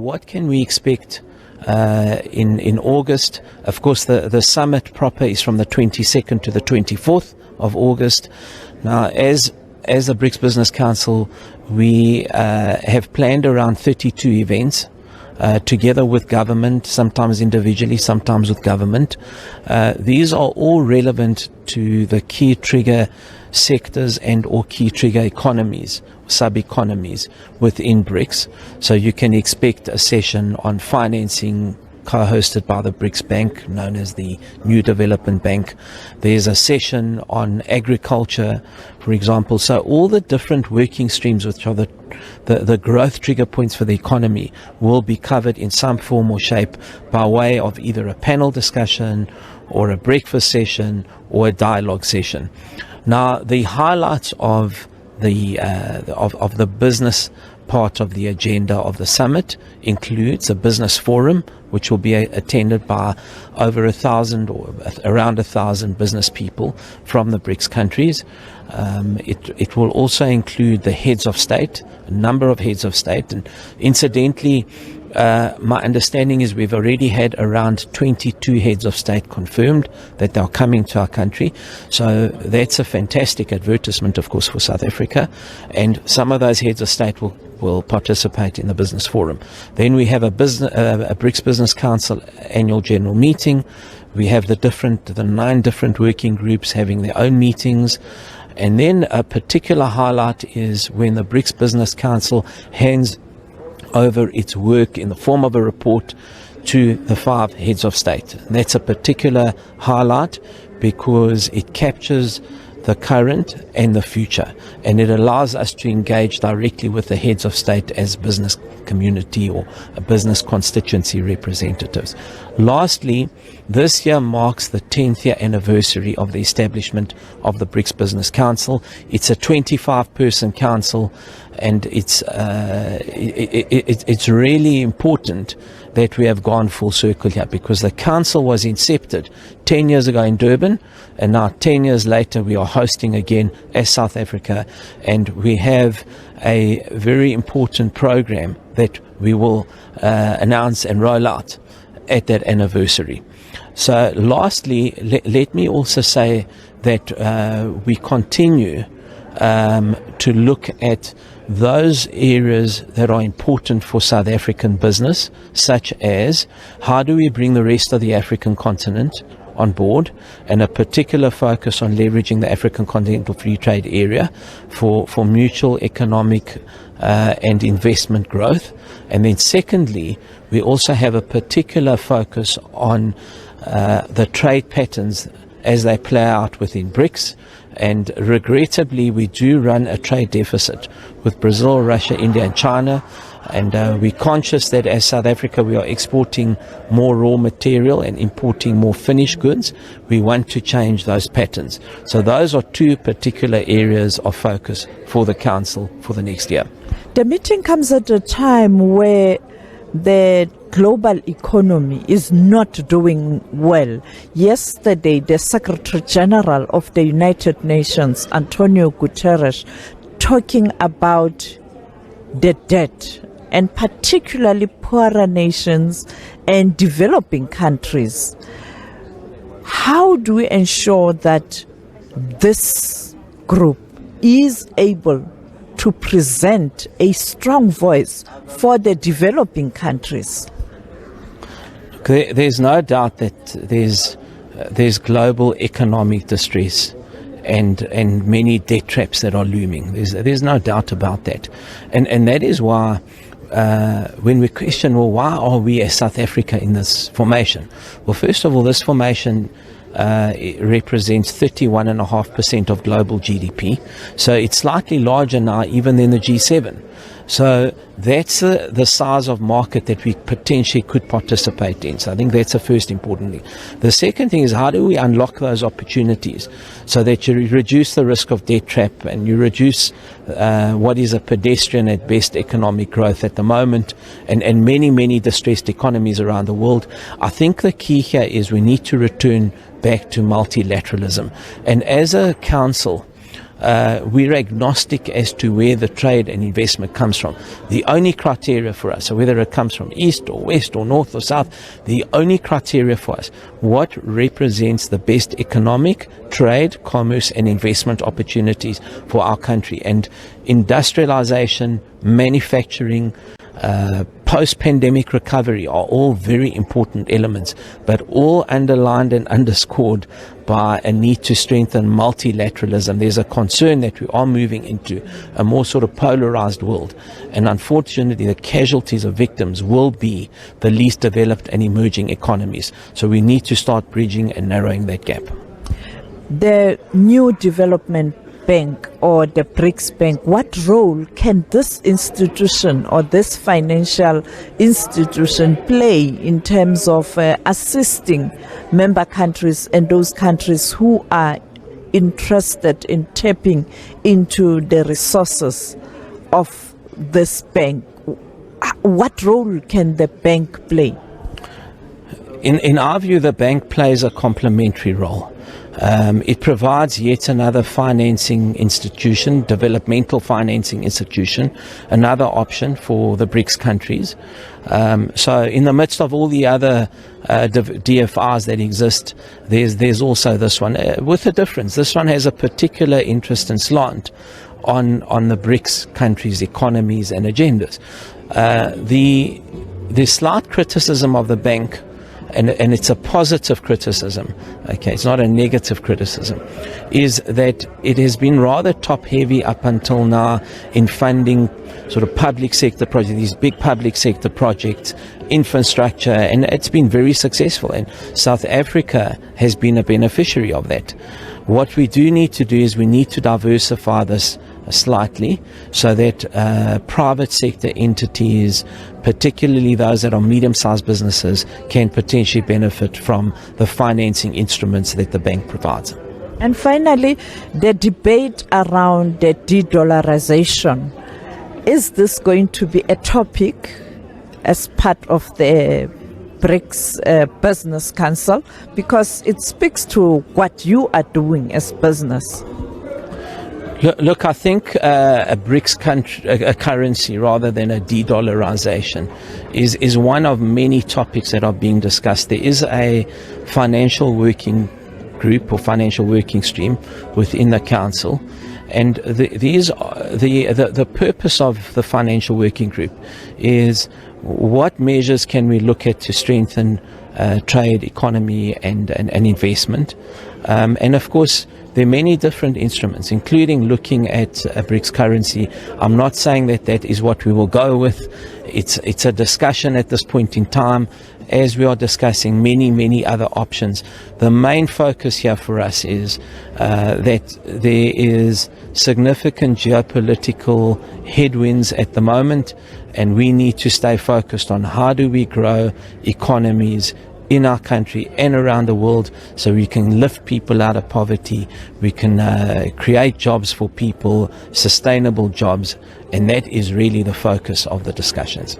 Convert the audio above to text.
what can we expect in August? Of course, the summit proper is from the 22nd to the 24th of August. Now, as the BRICS Business Council, we have planned around 32 events together with government, sometimes individually, sometimes with government. These are all relevant to the key trigger sectors and or key trigger economies, sub-economies within BRICS. So you can expect a session on financing co-hosted by the BRICS Bank, known as the New Development Bank. There's a session on agriculture, for example. So all the different working streams, which are the growth trigger points for the economy, will be covered in some form or shape by way of either a panel discussion or a breakfast session or a dialogue session. Now, the highlights of the business part of the agenda of the summit includes a business forum, which will be attended by over 1,000 or around 1,000 business people from the BRICS countries. It will also include the heads of state, a number of heads of state, and incidentally, my understanding is we've already had around 22 heads of state confirmed that they're coming to our country. So that's a fantastic advertisement, of course, for South Africa. And some of those heads of state will participate in the business forum. Then we have a BRICS Business Council annual general meeting. We have the 9 different working groups having their own meetings. And then a particular highlight is when the BRICS Business Council hands over its work in the form of a report to the 5 heads of state. And that's a particular highlight because it captures the current and the future, and it allows us to engage directly with the heads of state as business community or a business constituency representatives. Lastly, this year marks the 10th year anniversary of the establishment of the BRICS Business Council. It's a 25-person council, and it's really important that we have gone full circle here, because the council was incepted 10 years ago in Durban, and now 10 years later we are hosting again as South Africa, and we have a very important program that we will announce and roll out at that anniversary. So lastly, let me also say that we continue to look at those areas that are important for South African business, such as how do we bring the rest of the African continent on board, and a particular focus on leveraging the African Continental Free Trade Area for mutual economic and investment growth. And then secondly, we also have a particular focus on the trade patterns as they play out within BRICS. And regrettably, we do run a trade deficit with Brazil, Russia, India and China. And we're conscious that as South Africa, we are exporting more raw material and importing more finished goods. We want to change those patterns. So those are 2 particular areas of focus for the Council for the next year. The meeting comes at a time where the global economy is not doing well. Yesterday, the Secretary General of the United Nations, Antonio Guterres, talking about the debt, and particularly poorer nations and developing countries. How do we ensure that this group is able to present a strong voice for the developing countries? There's no doubt that there's global economic distress and many debt traps that are looming. There's no doubt about that, and that is why when we question, well, why are we as South Africa in this formation? Well, first of all, this formation it represents 31.5% of global GDP, so it's slightly larger now even than the G7. So that's the size of market that we potentially could participate in. So I think that's the first important thing. The second thing is, how do we unlock those opportunities so that you reduce the risk of debt trap and you reduce what is a pedestrian at best economic growth at the moment, and many distressed economies around the world. I think the key here is we need to return back to multilateralism. And as a council, we're agnostic as to where the trade and investment comes from. The only criteria for us, so whether it comes from east or west or north or south, the only criteria for us, what represents the best economic, trade, commerce and investment opportunities for our country. And industrialization, manufacturing, post-pandemic recovery are all very important elements, but all underlined and underscored by a need to strengthen multilateralism. There's a concern that we are moving into a more sort of polarized world, and unfortunately the casualties of victims will be the least developed and emerging economies. So we need to start bridging and narrowing that gap. The new development bank or the BRICS Bank, what role can this institution or this financial institution play in terms of assisting member countries and those countries who are interested in tapping into the resources of this bank? What role can the bank play? In our view, the bank plays a complementary role. It provides yet another financing institution, developmental financing institution, another option for the BRICS countries. So in the midst of all the other DFRs that exist, there's also this one, with a difference. This one has a particular interest and slant on the BRICS countries' economies and agendas. The slight criticism of the bank, and it's a positive criticism, okay, it's not a negative criticism, is that it has been rather top-heavy up until now in funding sort of public sector projects, these big public sector projects, infrastructure, and it's been very successful, and South Africa has been a beneficiary of that. What we do need to do is we need to diversify this slightly so that private sector entities, particularly those that are medium-sized businesses, can potentially benefit from the financing instruments that the bank provides. And finally, the debate around the de-dollarization. Is this going to be a topic as part of the BRICS Business Council? Because it speaks to what you are doing as business. Look, I think a BRICS country, a currency rather than a de-dollarization is one of many topics that are being discussed. There is a financial working group or financial working stream within the council, and the purpose of the financial working group is what measures can we look at to strengthen trade, economy and investment, and of course there are many different instruments, including looking at a BRICS currency. I'm not saying that that is what we will go with. It's a discussion at this point in time, as we are discussing many other options. The main focus here for us is that there is significant geopolitical headwinds at the moment, and we need to stay focused on how do we grow economies in our country and around the world so we can lift people out of poverty, we can create jobs for people, sustainable jobs, and that is really the focus of the discussions.